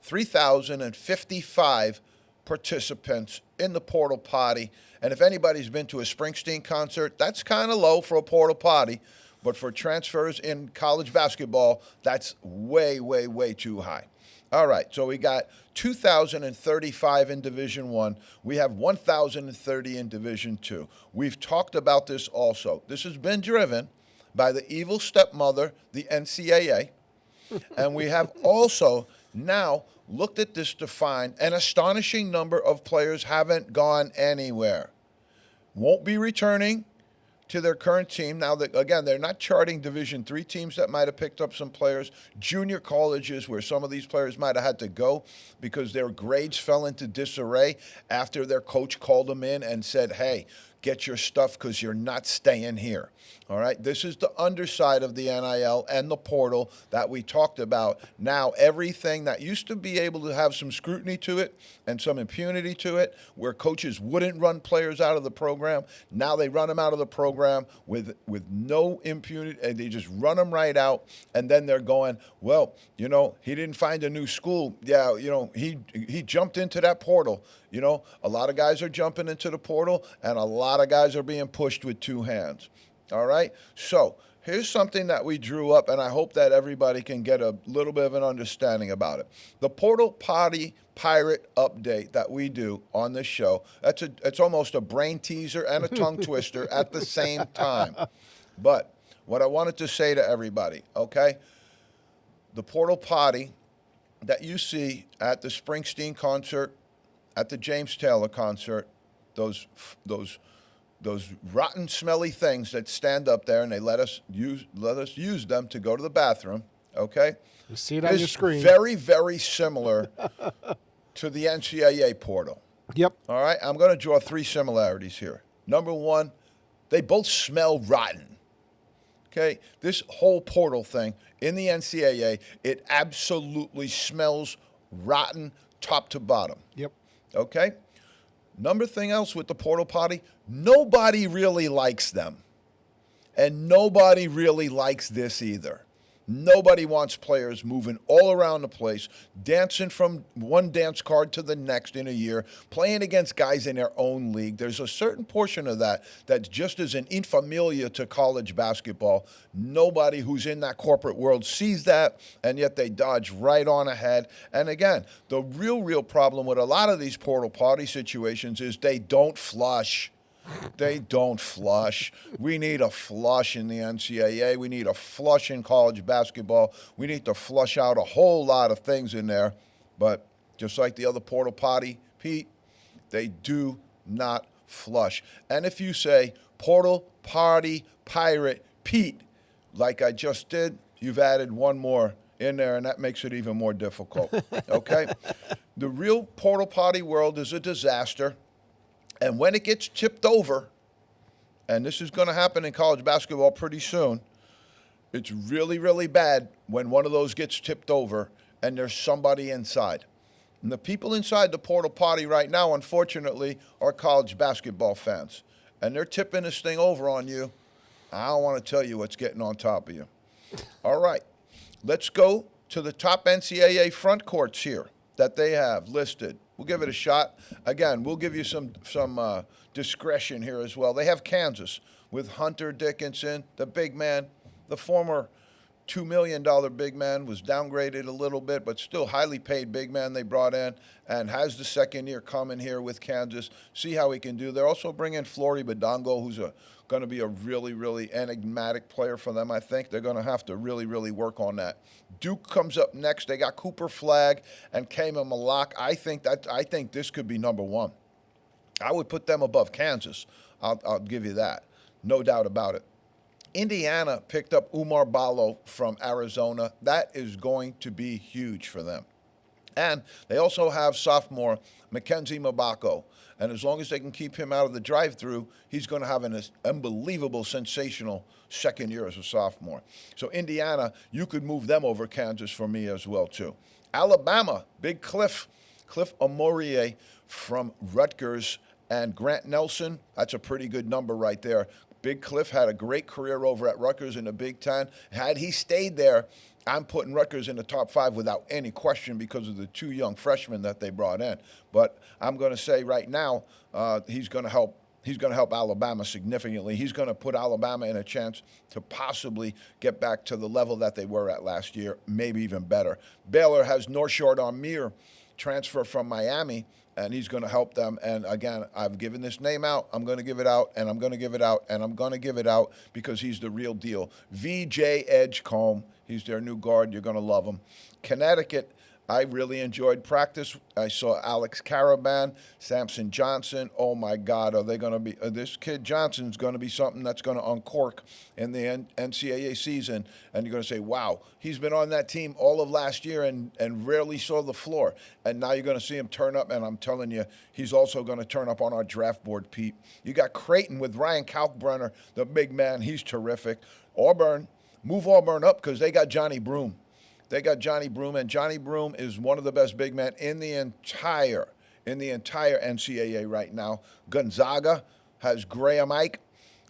3,055 participants in the Portal Potty. And if anybody's been to a Springsteen concert, that's kind of low for a Portal Potty. But for transfers in college basketball, that's way, way, way too high. All right, so we got 2,035 in Division I. We have 1,030 in Division II. We've talked about this also. This has been driven by the evil stepmother, the NCAA. And we have also now looked at this to find an astonishing number of players haven't gone anywhere. Won't be returning to their current team. Now, again, they're not charting Division III teams that might have picked up some players, junior colleges where some of these players might have had to go because their grades fell into disarray after their coach called them in and said, hey, get your stuff because you're not staying here. All right, this is the underside of the NIL and the portal that we talked about. Now, everything that used to be able to have some scrutiny to it and some impunity to it, where coaches wouldn't run players out of the program, now they run them out of the program with no impunity, and they just run them right out, and then they're going, well, he didn't find a new school. Yeah, he jumped into that portal. A lot of guys are jumping into the portal, and a lot of guys are being pushed with 2 hands. All right? So here's something that we drew up, and I hope that everybody can get a little bit of an understanding about it. The Portal Potty Pirate update that we do on this show, it's almost a brain teaser and a tongue twister at the same time. But what I wanted to say to everybody, okay? The portal potty that you see at the Springsteen concert, at the James Taylor concert, those rotten, smelly things that stand up there and they let us use them to go to the bathroom, okay? You see it on your screen. Very, very similar to the NCAA portal. Yep. All right, I'm going to draw 3 similarities here. Number one, they both smell rotten. Okay, this whole portal thing in the NCAA, it absolutely smells rotten top to bottom. Yep. Okay? Number thing else with the portal potty, nobody really likes them. And nobody really likes this either. Nobody wants players moving all around the place, dancing from one dance card to the next in a year, playing against guys in their own league. There's a certain portion of that that's just as an infamilia to college basketball. Nobody who's in that corporate world sees that, and yet they dodge right on ahead. And again, the real problem with a lot of these portal party situations is they don't flush. They don't flush. We need a flush in the NCAA. We need a flush in college basketball. We need to flush out a whole lot of things in there. But just like the other portal potty, Pete, they do not flush. And if you say portal party pirate Pete, like I just did, you've added one more in there, and that makes it even more difficult. Okay? The real portal potty world is a disaster. And when it gets tipped over, and this is going to happen in college basketball pretty soon, it's really, really bad when one of those gets tipped over and there's somebody inside. And the people inside the portal potty right now, unfortunately, are college basketball fans. And they're tipping this thing over on you. I don't want to tell you what's getting on top of you. All right, let's go to the top NCAA front courts here that they have listed. We'll give it a shot. Again, we'll give you some discretion here as well. They have Kansas with Hunter Dickinson, the big man. The former $2 million big man was downgraded a little bit, but still highly paid big man they brought in and has the second year coming here with Kansas. See how he can do. They're also bringing Flory Badongo, who's going to be a really, really enigmatic player for them, I think. They're going to have to really, really work on that. Duke comes up next. They got Cooper Flagg and Kama Malak. I think this could be number one. I would put them above Kansas. I'll give you that. No doubt about it. Indiana picked up Umar Ballo from Arizona. That is going to be huge for them. And they also have sophomore Mackenzie Mabako. And as long as they can keep him out of the drive-through, he's going to have an unbelievable, sensational second year as a sophomore. So Indiana, you could move them over Kansas for me as well, too. Alabama, Big Cliff Amorie from Rutgers, and Grant Nelson. That's a pretty good number right there. Big Cliff had a great career over at Rutgers in the Big Ten. Had he stayed there, I'm putting Rutgers in the top 5 without any question because of the 2 young freshmen that they brought in. But I'm going to say right now, he's going to help Alabama significantly. He's going to put Alabama in a chance to possibly get back to the level that they were at last year, maybe even better. Baylor has Norshard Amir transfer from Miami, and he's going to help them. And again, I've given this name out. I'm going to give it out, and I'm going to give it out, and I'm going to give it out because he's the real deal. VJ Edgecombe, he's their new guard. You're going to love him. Connecticut, I really enjoyed practice. I saw Alex Caravan, Samson Johnson. Oh, my God, are they going to be this kid Johnson's going to be something that's going to uncork in the NCAA season. And you're going to say, wow, he's been on that team all of last year and rarely saw the floor. And now you're going to see him turn up, and I'm telling you, he's also going to turn up on our draft board, Pete. You got Creighton with Ryan Kalkbrenner, the big man. He's terrific. Auburn, move Auburn up because they got Johnny Broome. They got Johnny Broome, and Johnny Broome is one of the best big men in the entire NCAA right now. Gonzaga has Graham Ike.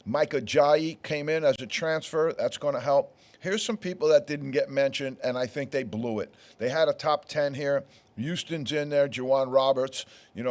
Micah Ajayi came in as a transfer. That's going to help. Here's some people that didn't get mentioned, and I think they blew it. They had a top 10 here. Houston's in there. Juwan Roberts,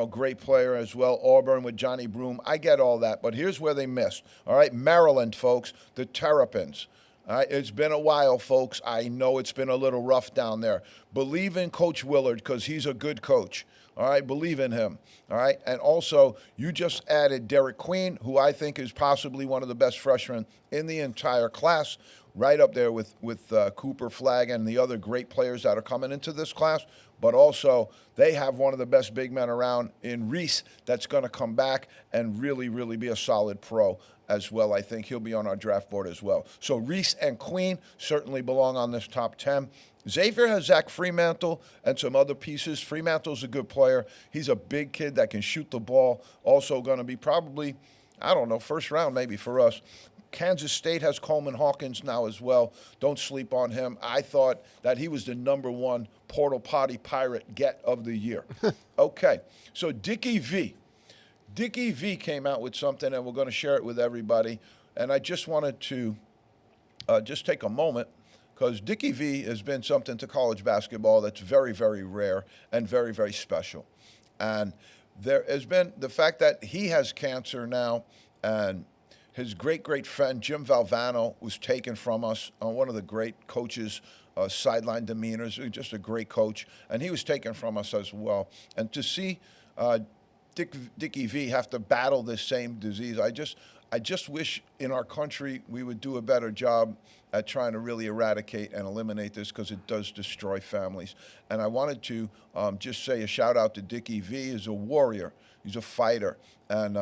great player as well. Auburn with Johnny Broome. I get all that, but here's where they missed. All right, Maryland, folks, the Terrapins. All right, it's been a while, folks. I know it's been a little rough down there. Believe in Coach Willard because he's a good coach. All right, believe in him. All right, and also you just added Derek Queen, who I think is possibly one of the best freshmen in the entire class, right up there with Cooper Flagg and the other great players that are coming into this class. But also they have one of the best big men around in Reese that's going to come back and really, really be a solid pro as well. I think he'll be on our draft board as well. So Reese and Queen certainly belong on this top 10. Xavier has Zach Freemantle and some other pieces. Fremantle's a good player. He's a big kid that can shoot the ball. Also going to be probably, I don't know, first round maybe for us. Kansas State has Coleman Hawkins now as well. Don't sleep on him. I thought that he was the #1 Portal Potty Pirate Get of the year. Okay, so Dickie V. Dickie V came out with something, and we're going to share it with everybody. And I just wanted to just take a moment, because Dickie V has been something to college basketball that's very, very rare and very, very special. And there has been the fact that he has cancer now, and his great friend Jim Valvano was taken from us, one of the great coaches, sideline demeanors, just a great coach, and he was taken from us as well. And to see Dickie V have to battle this same disease, I just wish in our country we would do a better job at trying to really eradicate and eliminate this, because it does destroy families. And I wanted to just say a shout out to Dickie V. He's a warrior. He's a fighter, and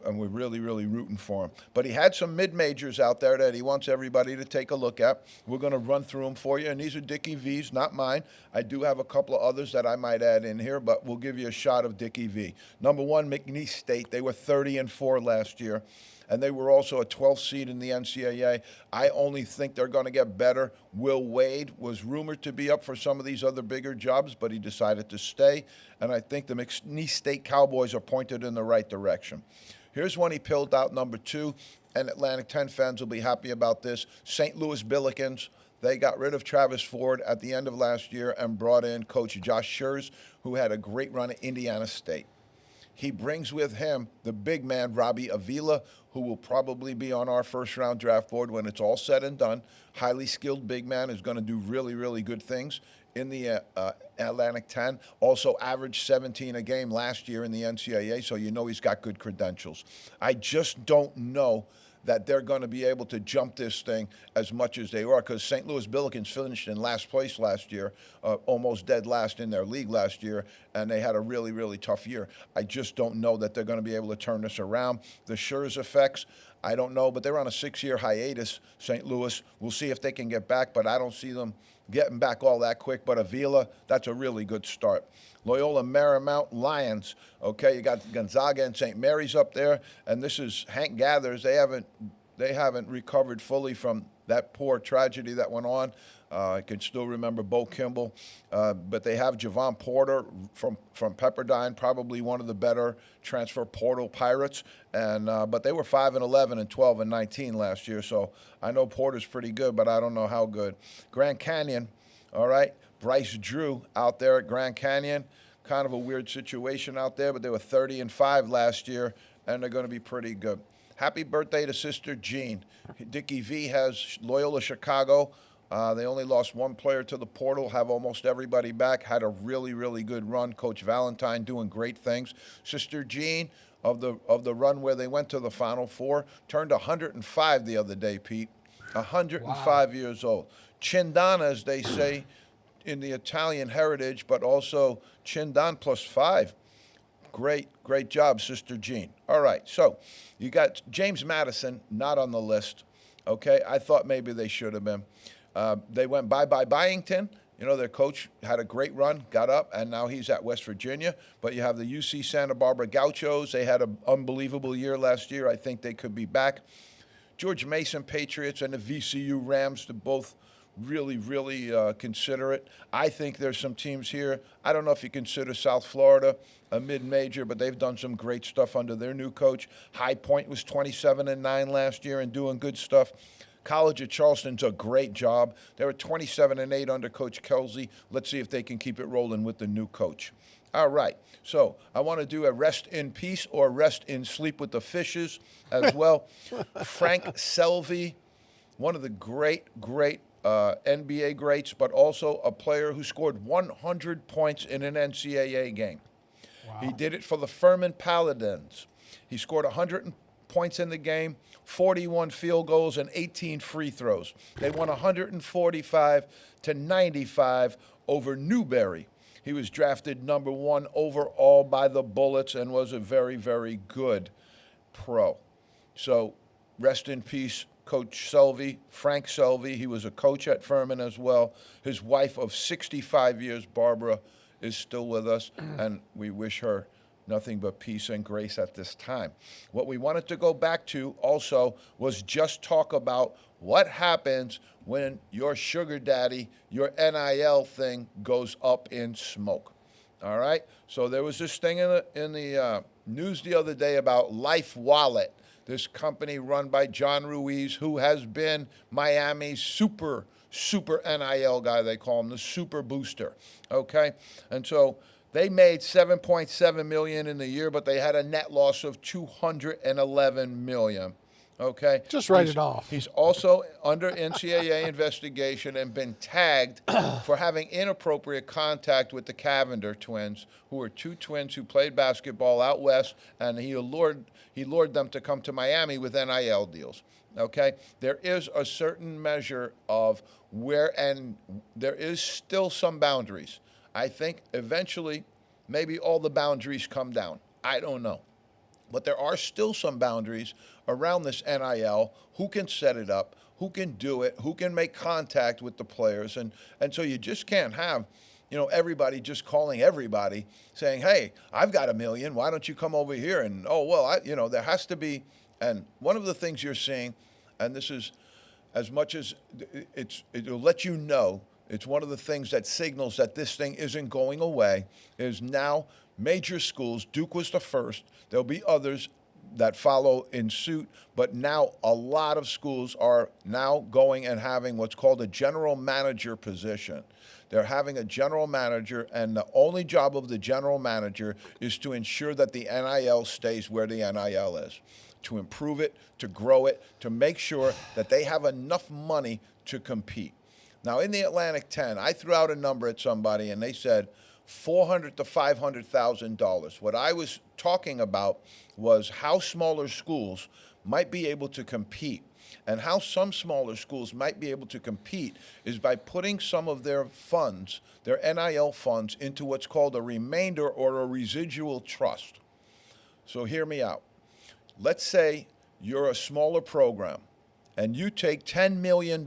we're really, really rooting for him. But he had some mid-majors out there that he wants everybody to take a look at. We're going to run through them for you, and these are Dickie V's, not mine. I do have a couple of others that I might add in here, but we'll give you a shot of Dickie V. #1, McNeese State. They were 30-4 last year, and they were also a 12th seed in the NCAA. I only think they're going to get better. Will Wade was rumored to be up for some of these other bigger jobs, but he decided to stay, and I think the McNeese State Cowboys are pointed in the right direction. Here's one he peeled out, #2, and Atlantic 10 fans will be happy about this. St. Louis Billikens. They got rid of Travis Ford at the end of last year and brought in Coach Josh Scherz, who had a great run at Indiana State. He brings with him the big man, Robbie Avila, who will probably be on our first-round draft board when it's all said and done. Highly skilled big man, is going to do really, really good things in the Atlantic 10. Also averaged 17 a game last year in the NCAA, so you know he's got good credentials. I just don't know that they're going to be able to jump this thing as much as they are, because St. Louis Billikens finished in last place last year, almost dead last in their league last year, and they had a really, really tough year. I just don't know that they're going to be able to turn this around. The Scherz effects, I don't know, but they're on a 6-year hiatus, St. Louis. We'll see if they can get back, but I don't see them getting back all that quick. But Avila, that's a really good start. Loyola Marymount Lions. Okay, you got Gonzaga and St. Mary's up there, and this is Hank Gathers. They haven't recovered fully from that poor tragedy that went on. I can still remember Bo Kimball, but they have Javon Porter from Pepperdine, probably one of the better transfer portal Pirates. And but they were 5-11 and 12-19 last year, so I know Porter's pretty good, but I don't know how good. Grand Canyon, all right. Bryce Drew out there at Grand Canyon, kind of a weird situation out there, but they were 30-5 last year, and they're going to be pretty good. Happy birthday to Sister Jean. Dickie V has Loyola Chicago. They only lost one player to the portal, have almost everybody back, had a really, really good run. Coach Valentine doing great things. Sister Jean of the run where they went to the Final Four, turned 105 the other day, Pete. 105 years old. Cindana, as they say in the Italian heritage, but also Cindan +5. Great job, Sister Jean. All right, so you got James Madison, not on the list. Okay, I thought maybe they should have been. They went bye-bye Byington. You know, their coach had a great run, got up, and now he's at West Virginia. But you have the UC Santa Barbara Gauchos. They had an unbelievable year last year. I think they could be back. George Mason Patriots and the VCU Rams, to both really, really consider it. I think there's some teams here. I don't know if you consider South Florida a mid-major, but they've done some great stuff under their new coach. High Point was 27-9 last year and doing good stuff. College of Charleston's a great job. They were 27-8 under Coach Kelsey. Let's see if they can keep it rolling with the new coach. All right, so I want to do a rest in peace or rest in sleep with the fishes as well. Frank Selvey, one of the great NBA greats, but also a player who scored 100 points in an NCAA game. He did it for the Furman Paladins. He scored 100 points in the game, 41 field goals, and 18 free throws. They won 145-95 over Newberry. He was drafted number 1 overall by the Bullets and was a very, very good pro. So rest in peace, Coach Selvey, Frank Selvey. He was a coach at Furman as well. His wife of 65 years, Barbara, is still with us, and we wish her nothing but peace and grace at this time. What we wanted to go back to also was just talk about what happens when your sugar daddy, your NIL thing goes up in smoke. All right? So there was this thing in the news the other day about Life Wallet, this company run by John Ruiz, who has been Miami's super NIL guy. They call him the super booster. Okay? And so they made $7.7 million in the year, but they had a net loss of $211 million. Okay? Just write it off. He's also under NCAA investigation and been tagged for having inappropriate contact with the Cavender twins, who are 2 twins who played basketball out west, and he lured them to come to Miami with NIL deals. Okay? There is a certain measure of and there is still some boundaries. I think eventually maybe all the boundaries come down. I don't know. But there are still some boundaries around this NIL, who can set it up, who can do it, who can make contact with the players. And so you just can't have, everybody just calling everybody saying, hey, I've got $1 million. Why don't you come over here? And, there has to be. And one of the things you're seeing, and this is as much as it'll let you know, it's one of the things that signals that this thing isn't going away, is now major schools, Duke was the first, there'll be others that follow in suit, but now a lot of schools are now going and having what's called a general manager position. They're having a general manager, and the only job of the general manager is to ensure that the NIL stays where the NIL is, to improve it, to grow it, to make sure that they have enough money to compete. Now, in the Atlantic 10, I threw out a number at somebody, and they said $400,000 to $500,000. What I was talking about was how smaller schools might be able to compete. And how some smaller schools might be able to compete is by putting some of their funds, their NIL funds, into what's called a remainder or a residual trust. So hear me out. Let's say you're a smaller program and you take $10 million.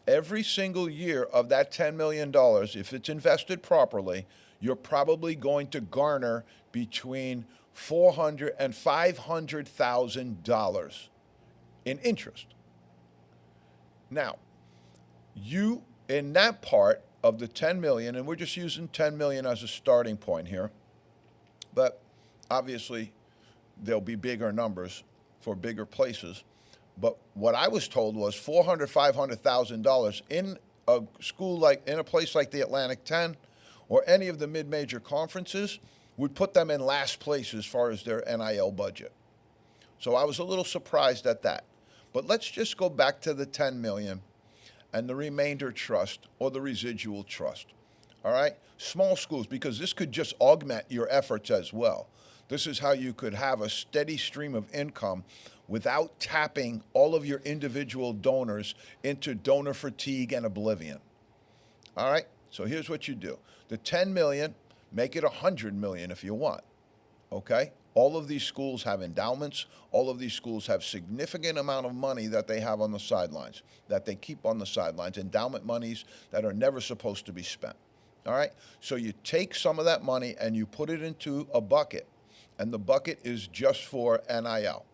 Every single year of that $10 million, if it's invested properly, you're probably going to garner between $400,000 and $500,000 in interest. Now, you, in that part of the $10 million, and we're just using $10 million as a starting point here, but obviously there'll be bigger numbers for bigger places. But what I was told was $400,000, $500,000 in a school in a place like the Atlantic 10 or any of the mid-major conferences would put them in last place as far as their NIL budget. So I was a little surprised at that. But let's just go back to the $10 million and the remainder trust or the residual trust. All right? Small schools, because this could just augment your efforts as well. This is how you could have a steady stream of income without tapping all of your individual donors into donor fatigue and oblivion. All right? So here's what you do. The $10 million, make it $100 million if you want. Okay? All of these schools have endowments. All of these schools have significant amount of money that they have on the sidelines, that they keep on the sidelines, endowment monies that are never supposed to be spent. All right? So you take some of that money and you put it into a bucket, and the bucket is just for NIL.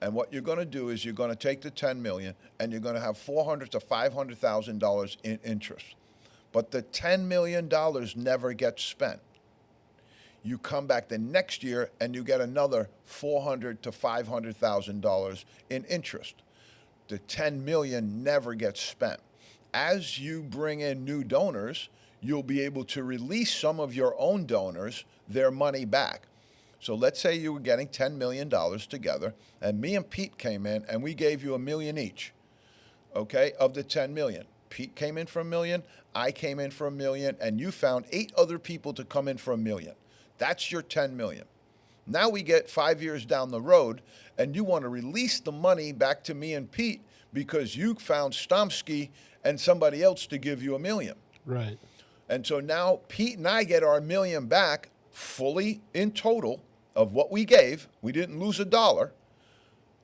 And what you're going to do is you're going to take the $10 million and you're going to have $400,000 to $500,000 in interest. But the $10 million never gets spent. You come back the next year and you get another $400,000 to $500,000 in interest. The $10 million never gets spent. As you bring in new donors, you'll be able to release some of your own donors their money back. So let's say you were getting $10 million together, and me and Pete came in, and we gave you $1 million each, okay, of the $10 million. Pete came in for $1 million, I came in for $1 million, and you found 8 other people to come in for $1 million. That's your 10 million. Now we get 5 years down the road, and you want to release the money back to me and Pete because you found Stomsky and somebody else to give you $1 million. Right. And so now Pete and I get our $1 million back fully in total of what we gave. We didn't lose a dollar.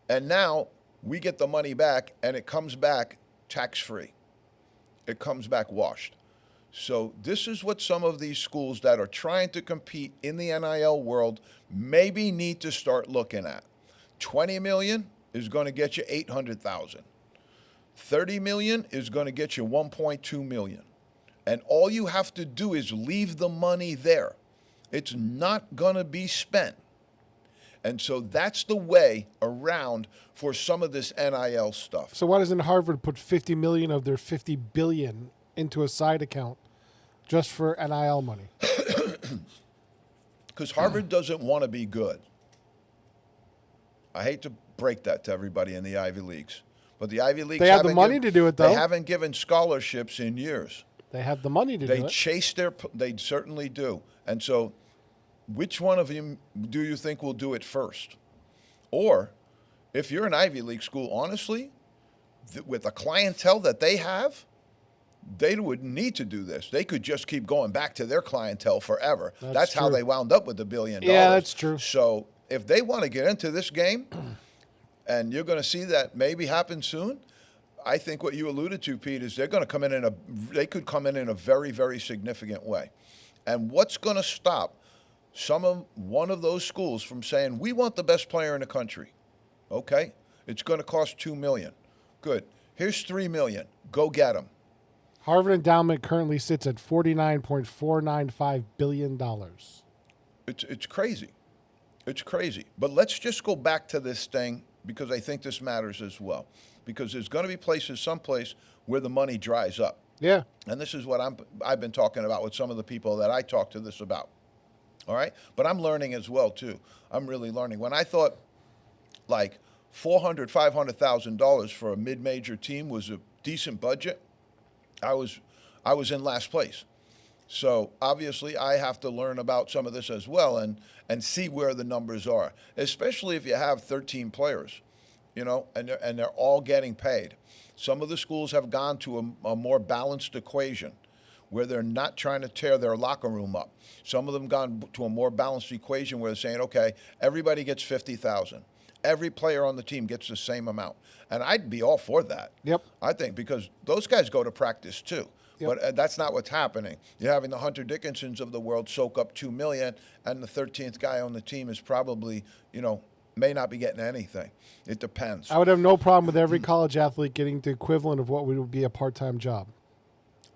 And now we get the money back, and it comes back tax-free. It comes back washed. So this is what some of these schools that are trying to compete in the NIL world maybe need to start looking at. 20 million is going to get you 800,000. 30 million is going to get you 1.2 million. And all you have to do is leave the money there. It's not going to be spent. And so that's the way around for some of this NIL stuff. So why doesn't Harvard put 50 million of their 50 billion into a side account just for NIL money? Because Harvard doesn't want to be good. I hate to break that to everybody in the Ivy Leagues. But the Ivy Leagues They have the money to do it, though. They haven't given scholarships in years. They have the money to do it. They certainly do. And so which one of you do you think will do it first? Or if you're an Ivy League school, honestly, with the clientele that they have, they wouldn't need to do this. They could just keep going back to their clientele forever. That's how true. they wound up with $1 billion. Yeah, that's true. So if they want to get into this game, and you're going to see that maybe happen soon, I think what you alluded to, Pete, is they're going to come in they could come in a very, very significant way. And what's going to stop one of those schools from saying, we want the best player in the country? Okay, it's going to cost $2 million. Good. Here's $3 million. Go get them. Harvard endowment currently sits at $49.495 billion. It's crazy. It's crazy. But let's just go back to this thing, because I think this matters as well. Because there's going to be someplace where the money dries up. Yeah. And this is what I've been talking about with some of the people that I talk to this about. All right? But I'm learning as well, too. I'm really learning. When I thought like $400,000, $500,000 for a mid-major team was a decent budget, I was in last place. So obviously I have to learn about some of this as well and see where the numbers are, especially if you have 13 players, and they're all getting paid. Some of the schools have gone to a more balanced equation where they're not trying to tear their locker room up. Some of them gone to a more balanced equation where they're saying, okay, everybody gets 50,000. Every player on the team gets the same amount. And I'd be all for that. Yep. I think, because those guys go to practice too. Yep. But that's not what's happening. You're having the Hunter Dickinsons of the world soak up $2 million, and the 13th guy on the team is probably, may not be getting anything. It depends. I would have no problem with every college athlete getting the equivalent of what would be a part-time job.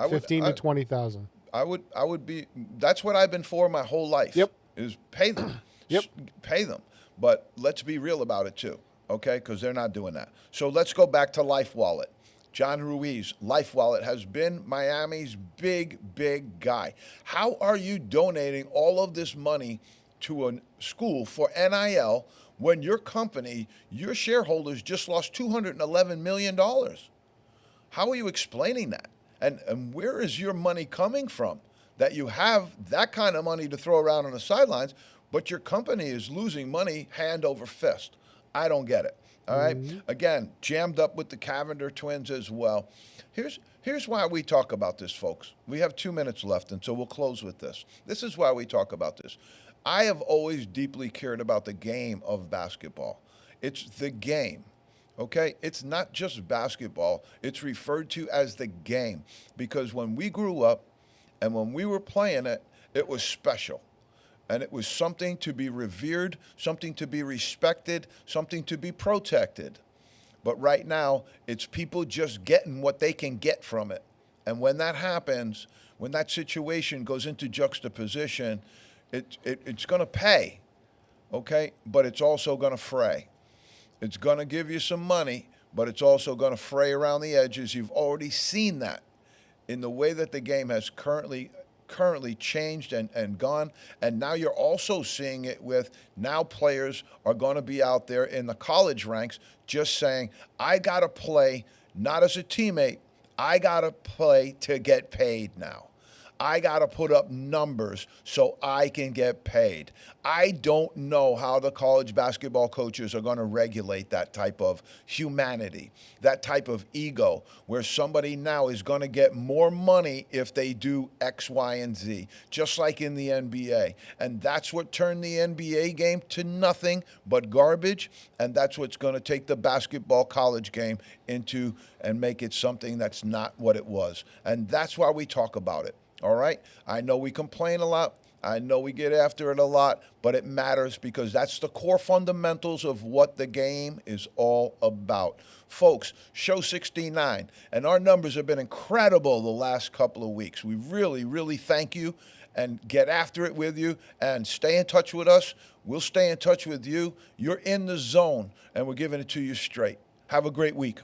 15 to 20,000. I would be. That's what I've been for my whole life. Yep. Is pay them. Yep. Pay them. But let's be real about it too, okay? Because they're not doing that. So let's go back to LifeWallet. John Ruiz, LifeWallet, has been Miami's big guy. How are you donating all of this money to a school for NIL when your company, your shareholders, just lost $211 million? How are you explaining that? And where is your money coming from that you have that kind of money to throw around on the sidelines, but your company is losing money hand over fist? I don't get it. All right. Again, jammed up with the Cavender twins as well. Here's why we talk about this, folks. We have 2 minutes left, and so we'll close with this. This is why we talk about this. I have always deeply cared about the game of basketball. It's the game. Okay? It's not just basketball. It's referred to as the game, because when we grew up and when we were playing it, it was special. And it was something to be revered, something to be respected, something to be protected. But right now, it's people just getting what they can get from it. And when that happens, when that situation goes into juxtaposition, it's going to pay, okay? But it's also going to fray. It's going to give you some money, but it's also going to fray around the edges. You've already seen that in the way that the game has currently changed and gone. And now you're also seeing it with now players are going to be out there in the college ranks just saying, I got to play not as a teammate. I got to play to get paid now. I got to put up numbers so I can get paid. I don't know how the college basketball coaches are going to regulate that type of humanity, that type of ego, where somebody now is going to get more money if they do X, Y, and Z, just like in the NBA. And that's what turned the NBA game to nothing but garbage, and that's what's going to take the basketball college game into and make it something that's not what it was. And that's why we talk about it. All right? I know we complain a lot. I know we get after it a lot, but it matters because that's the core fundamentals of what the game is all about. Folks, show 69, and our numbers have been incredible the last couple of weeks. We really, really thank you and get after it with you and stay in touch with us. We'll stay in touch with you. You're in the zone, and we're giving it to you straight. Have a great week.